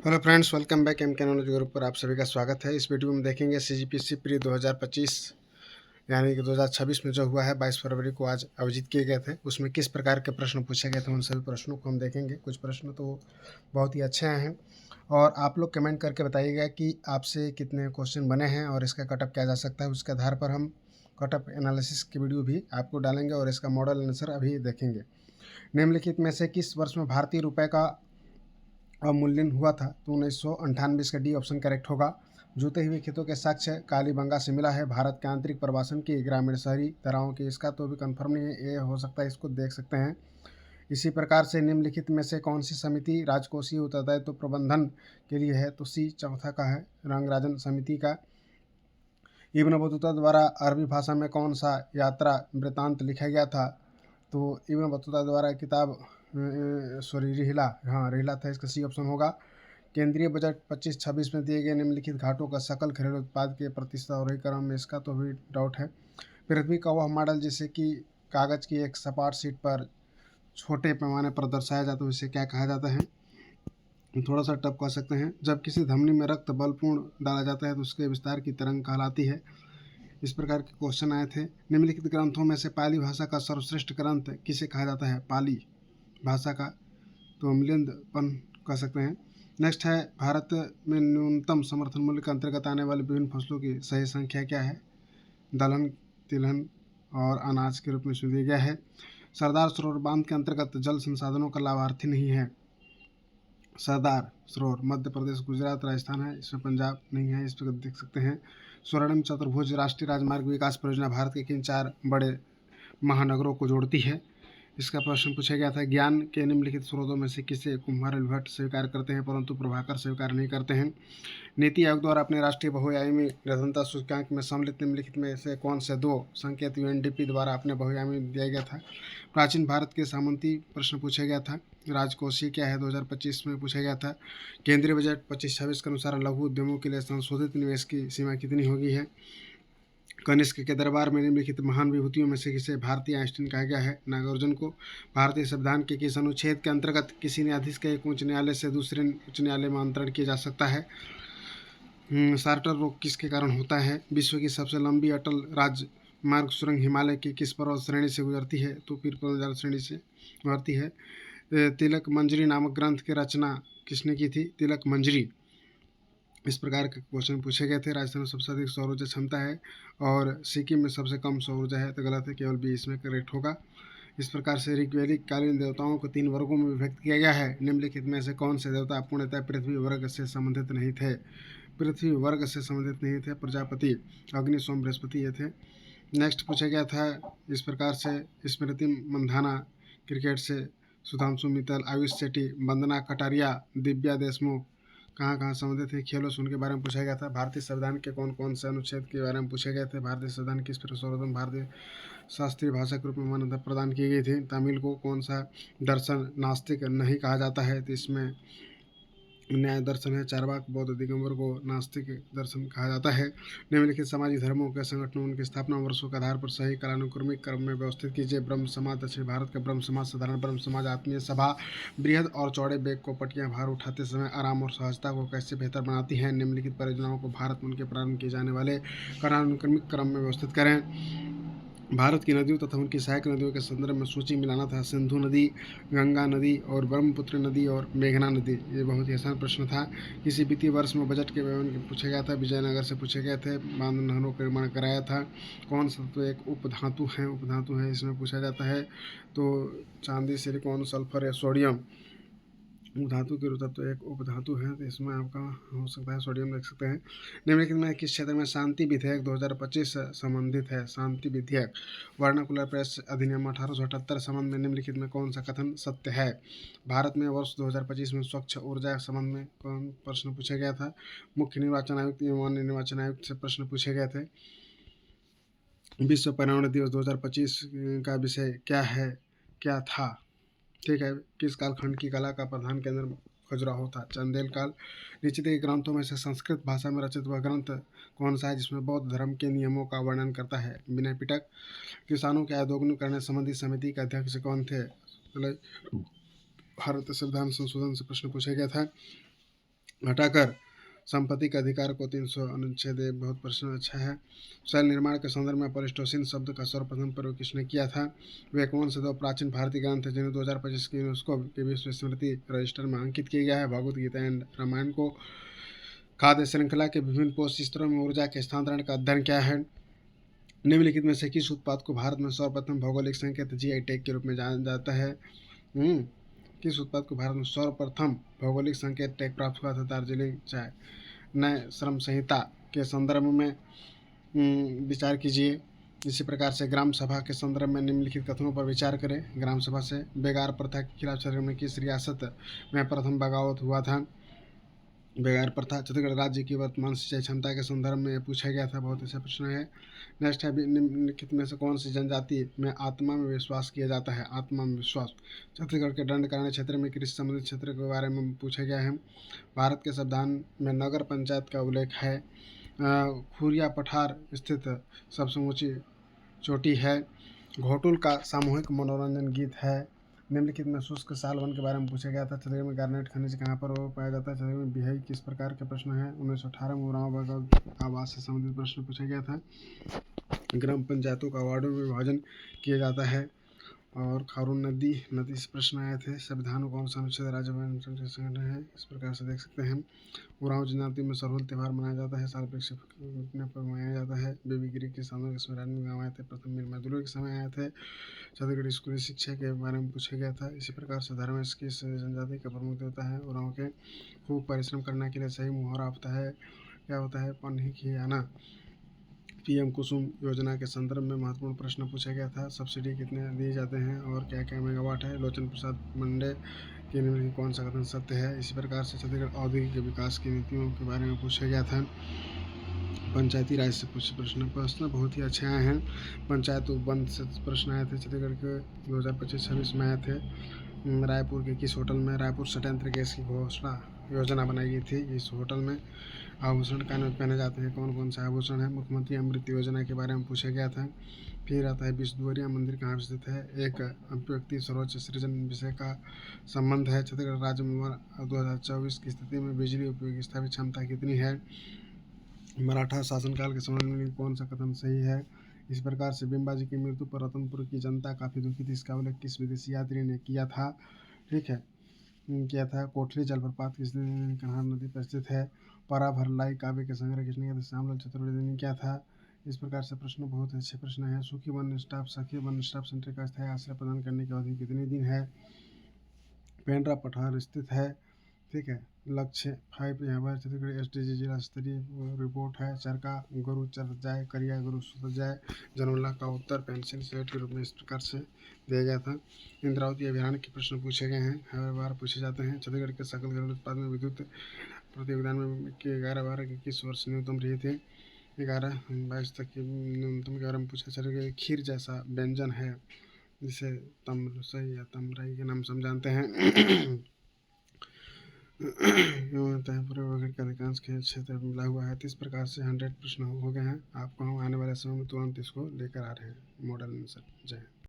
Hello friends, welcome back M K knowledge group पर आप सभी का स्वागत है। इस वीडियो में देखेंगे सीजीपीसी प्री 2025 यानी कि 2026 में जो हुआ है 22 फरवरी को आज आयोजित किए गए थे, उसमें किस प्रकार के प्रश्न पूछे गए थे उन सभी प्रश्नों को हम देखेंगे। कुछ प्रश्न तो बहुत ही अच्छे आए हैं और आप लोग कमेंट करके बताइएगा कि आपसे कितने क्वेश्चन बने हैं और इसका कटअप किया जा सकता है। उसके आधार पर हम कटअप एनालिसिस की वीडियो भी आपको डालेंगे और इसका मॉडल आंसर अभी देखेंगे। निम्नलिखित में से किस वर्ष में भारतीय रुपये का अवमूल्यन हुआ था? तो 1998 इसका डी ऑप्शन करेक्ट होगा। जूते हुए खेतों के साक्ष्य कालीबंगा से मिला है भारत के आंतरिक प्रवासन की ग्रामीण शहरी धाराओं की। इसका तो भी कंफर्म नहीं है, ये हो सकता है, इसको देख सकते हैं। इसी प्रकार से निम्नलिखित में से कौन सी समिति राजकोषीय उत्तरदायित्व प्रबंधन के लिए है? तो सी चौथा का है, रंगराजन समिति का। इब्न बतूता द्वारा अरबी भाषा में कौन सा यात्रा वृत्तांत लिखा गया था? तो इब्न बतूता द्वारा किताब रिहला, हाँ रिहला था, इसका सी ऑप्शन होगा। केंद्रीय बजट 25-26 में दिए गए निम्नलिखित घाटों का सकल घरेलू उत्पाद के प्रतिशत और क्रम में, इसका तो भी डाउट है। पृथ्वी का वह मॉडल जिसे कि कागज की एक सपाट शीट पर छोटे पैमाने पर दर्शाया जाता है उसे क्या कहा जाता है? थोड़ा सा टफ कह सकते हैं। जब किसी धमनी में रक्त बलपूर्ण डाला जाता है तो उसके विस्तार की तरंग कहलाती है। इस प्रकार के क्वेश्चन आए थे। निम्नलिखित ग्रंथों में से पाली भाषा का सर्वश्रेष्ठ ग्रंथ किसे कहा जाता है? पाली भाषा का तो मिलिंदपन कह सकते हैं। नेक्स्ट है, भारत में न्यूनतम समर्थन मूल्य के अंतर्गत आने वाली विभिन्न फसलों की सही संख्या क्या है? दलहन, तिलहन और अनाज के रूप में इसमें दिया गया है। सरदार सरोवर बांध के अंतर्गत जल संसाधनों का लाभार्थी नहीं है। सरदार सरोवर मध्य प्रदेश, गुजरात, राजस्थान है, इसमें पंजाब नहीं है, इस पर देख सकते हैं। स्वर्णिम चतुर्भुज राष्ट्रीय राजमार्ग विकास परियोजना भारत के किन 4 बड़े महानगरों को जोड़ती है? इसका प्रश्न पूछा गया था। ज्ञान के निम्नलिखित स्रोतों में से किसे कुम्हार भट्ट स्वीकार करते हैं परंतु प्रभाकर स्वीकार नहीं करते हैं? नीति आयोग द्वारा अपने राष्ट्रीय बहुआयामी निर्धनता सूचकांक में सम्मिलित निम्नलिखित में से कौन से 2 संकेत यूएनडीपी द्वारा अपने बहुआयामी दिया गया था? प्राचीन भारत के सामंती प्रश्न पूछा गया था। राजकोषीय क्या है 2025 में पूछा गया था। केंद्रीय बजट 25-26 के अनुसार लघु उद्यमों के लिए संशोधित निवेश की सीमा कितनी होगी है? कनिष्क के दरबार में निम्नलिखित महान विभूतियों में से किसे भारतीय आइंस्टीन कहा गया है? नागार्जुन को। भारतीय संविधान के किस अनुच्छेद के अंतर्गत किसी न्यायाधीश का एक उच्च न्यायालय से दूसरे उच्च न्यायालय में अंतरण किया जा सकता है? सार्टर रोग किसके कारण होता है? विश्व की सबसे लंबी अटल राजमार्ग सुरंग हिमालय की किस पर्वत श्रेणी से गुजरती है? तो पीर पंजाल श्रेणी से गुजरती है। तिलक मंजरी नामक ग्रंथ की रचना किसने की थी? तिलक मंजरी। इस प्रकार के क्वेश्चन पूछे गए थे। राजस्थान में सबसे अधिक सौर ऊर्जा क्षमता है और सिक्किम में सबसे कम सौर ऊर्जा है, तो गलत है, केवल बी इसमें करेक्ट होगा। इस प्रकार से ऋग्वैदिक कालीन देवताओं को 3 वर्गों में विभक्त किया गया है। निम्नलिखित में से कौन से देवता पूर्णतः पृथ्वी वर्ग से संबंधित नहीं थे? पृथ्वी वर्ग से संबंधित नहीं थे। प्रजापति, अग्नि, सोम, बृहस्पति ये थे। नेक्स्ट पूछा गया था इस प्रकार से, स्मृति मंधाना क्रिकेट से, सुधांशु मित्तल, आयुष शेट्टी, वंदना कटारिया, दिव्या देशमुख कहाँ कहाँ संबंधित है? खेलों से उनके बारे में पूछा गया था। भारतीय संविधान के कौन कौन से अनुच्छेद के बारे में पूछे गए थे? भारतीय संविधान किस प्रकार सर्वोत्तम भारतीय शास्त्रीय भाषा के रूप में मान्यता प्रदान की गई थी? तमिल को कौन सा दर्शन नास्तिक नहीं कहा जाता है? तो इसमें न्याय दर्शन है। चारवाक बौद्ध दिगंबर को नास्तिक दर्शन कहा जाता है। निम्नलिखित सामाजिक धर्मों के संगठनों उनकी स्थापना वर्षों के आधार पर सही कालानुक्रमिक क्रम में व्यवस्थित कीजिए। ब्रह्म समाज, दक्षिण भारत का ब्रह्म समाज, साधारण ब्रह्म समाज, आत्मीय सभा। बृहद और चौड़े बैग को पटियां भार उठाते समय आराम और सहजता को कैसे बेहतर बनाती हैं? निम्नलिखित परियोजनाओं को भारत में उनके प्रारंभ किए जाने वाले कालानुक्रमिक क्रम में व्यवस्थित करें। भारत की नदियों तथा उनकी सहायक नदियों के संदर्भ में सूची मिलाना था। सिंधु नदी, गंगा नदी और ब्रह्मपुत्र नदी और मेघना नदी। ये बहुत ही आसान प्रश्न था। किसी वित्तीय वर्ष में बजट के विवरण पूछा गया था। विजयनगर से पूछे गए थे। बांध नहरों का निर्माण कराया था। कौन सा तो एक उपधातु है इसमें पूछा जाता है। तो चांदी, सिलिकॉन, सल्फर या सोडियम धातु के तत्व एक उपधातु है, तो इसमें आपका हो सकता है सोडियम देख सकते हैं। निम्नलिखित में किस क्षेत्र में शांति विधेयक 2025 से संबंधित है? शांति विधेयक वर्नाकुलर प्रेस अधिनियम 1878 संबंध में निम्नलिखित में कौन सा कथन सत्य है? भारत में वर्ष 2025 में स्वच्छ ऊर्जा संबंध में कौन प्रश्न पूछा गया था? मुख्य निर्वाचन आयुक्त एवं निर्वाचन आयुक्त से प्रश्न पूछे गए थे। विश्व पर्यावरण दिवस 2025 का विषय क्या था? ठीक है। किस कालखंड की कला का प्रधान केंद्र खजुराहो था? चंदेल काल। नीचे दिए ग्रंथों में से संस्कृत भाषा में रचित वह ग्रंथ कौन सा है जिसमें बौद्ध धर्म के नियमों का वर्णन करता है? विनय पिटक। किसानों के आय दोगुनी करने संबंधी समिति के अध्यक्ष कौन थे? भारत संविधान संशोधन से प्रश्न पूछा गया था। हटाकर संपत्ति के अधिकार को 300 अनुच्छेद 1 बहुत प्रश्न अच्छा है। शैल निर्माण के संदर्भ में प्लेस्टोसीन शब्द का सर्वप्रथम प्रयोग किसने किया था? वे कौन से 2 प्राचीन भारतीय ग्रंथ हैं जिन्हें 2025 की यूनेस्को के विश्व स्मृति रजिस्टर में अंकित किया गया है? भगवद गीता एंड रामायण को। खाद्य श्रृंखला के विभिन्न पोषक स्तरों में ऊर्जा के स्थानांतरण का अध्ययन क्या है? निम्नलिखित में से किस उत्पाद को भारत में सर्वप्रथम भौगोलिक संकेत जीआई टैग के रूप में जाना जाता है? किस उत्पाद को भारत में सर्वप्रथम भौगोलिक संकेत टैग प्राप्त हुआ था? दार्जिलिंग चाय। नए श्रम संहिता के संदर्भ में विचार कीजिए। इसी प्रकार से ग्राम सभा के संदर्भ में निम्नलिखित कथनों पर विचार करें। ग्राम सभा से बेगार प्रथा के खिलाफ छत्तीसगढ़ में किस रियासत में प्रथम बगावत हुआ था? बेगार प्रथा। छत्तीसगढ़ राज्य की वर्तमान सिंचाई क्षमता के संदर्भ में पूछा गया था, बहुत अच्छा प्रश्न है। नेक्स्ट है, निम्नलिखित में से कौन सी जनजाति में आत्मा में विश्वास किया जाता है? आत्मा में विश्वास। छत्तीसगढ़ के दंडकारण्य क्षेत्र में कृषि संबंधित क्षेत्र के बारे में पूछा गया है। भारत के संविधान में नगर पंचायत का उल्लेख है। खुरिया पठार स्थित सबसे ऊंची चोटी है। घोटुल का सामूहिक मनोरंजन गीत है। निम्नलिखित में शुष्क साल वन के बारे में पूछा गया था। छत्तीसगढ़ में गार्नेट खनिज कहाँ पर पाया जाता है? छत्तीसगढ़ में बिहाई किस प्रकार के प्रश्न है? 1918 में उरांव आवास से संबंधित प्रश्न पूछा गया था। ग्राम पंचायतों का वार्डों में विभाजन किया जाता है। और खारून नदी से प्रश्न आए थे। संविधान को कौन सा अनुच्छेद राज्य संगठन है? इस प्रकार से देख सकते हैं। उरांव जनजाति में सरहुल त्यौहार मनाया जाता है। साल वृक्ष पर मनाया जाता है। बेबी गिरी के सामने इसमें गाँव आए थे। प्रथम मीर मजदूरों के समय आए थे। छत्तीसगढ़ स्कूली शिक्षा के बारे में पूछा गया था। इसी प्रकार से धर्म किस जनजाति का प्रमुख देवता है? उरांव के। खूब परिश्रम करने के लिए सही मुहावरा होता है, क्या होता है? पन्ही खियाना। पीएम कुसुम योजना के संदर्भ में महत्वपूर्ण प्रश्न पूछा गया था। सब्सिडी कितने दिए जाते हैं और क्या क्या मेगावाट है? लोचन प्रसाद मंडे के निम्न कौन सा कथन सत्य है? इसी प्रकार से छत्तीसगढ़ औद्योगिक विकास की नीतियों के बारे में पूछा गया था। पंचायती राज से कुछ प्रश्न बहुत ही अच्छे आए हैं। पंचायत उपबंध से प्रश्न आए थे। छत्तीसगढ़ के 2025-26 में आए थे। रायपुर के किस होटल में रायपुर षड्यंत्र गैस की घोषणा योजना बनाई गई थी? इस होटल में। आभूषण कान में पहने जाते हैं, कौन कौन सा आभूषण है? मुख्यमंत्री अमृत योजना के बारे में पूछा गया था। फिर आता है विश्वद्वारिया मंदिर कहाँ स्थित है? एक अभिव्यक्ति सर्वोच्च सृजन विषय का संबंध है। छत्तीसगढ़ राज्य में 2024 की स्थिति में बिजली उपयोग स्थापित क्षमता कितनी है? मराठा शासनकाल के समय में कौन सा कथन सही है? इस प्रकार से बिम्बाजी की मृत्यु पर रतनपुर की जनता काफ़ी दुखी थी। इसका उल्लेख किस विदेशी यात्री ने किया था? ठीक है, किया था। कोठरी जलप्रपात किस कन्हार नदी पर स्थित है? परा भरलाई काव्य के संग्रह किसने किया था? श्यामलाल चतुर्वेदी ने किया था। इस प्रकार से प्रश्न बहुत अच्छे प्रश्न है। सुखी वन स्टॉप सखी वन स्टॉप सेंटर का स्थायी आश्रय प्रदान करने की अवधि कितने दिन है? पेंड्रा पठार स्थित है। ठीक है। लक्ष्य 5 यहाँ पर छत्तीसगढ़ SDG जिला स्तरीय रिपोर्ट है। चरका गुरु चर जाए, करिया गुरु सुत जाए। जनवल्ला का उत्तर पेंसिल सेट के रूप में इस प्रकार से दिया गया था। इंद्रावती अभियान के प्रश्न पूछे गए हैं, हर बार पूछे जाते हैं। छत्तीसगढ़ के सकल घरेलू उत्पाद में विद्युत प्रति योगदान में 11-12 की किस वर्ष न्यूनतम रही थी? 11-22 तक की न्यूनतम के बारे में पूछा। छत्तीसगढ़ खीर जैसा व्यंजन है जिसे तमरसई या तमराई के नाम से हम जानते हैं। पूरे वगैरह का अधिकांश खेल क्षेत्र में मिला हुआ है। तो इस प्रकार से 100 प्रश्न हो गए हैं। आपको हम आने वाले समय में तुरंत इसको लेकर आ रहे हैं मॉडल आंसर। जय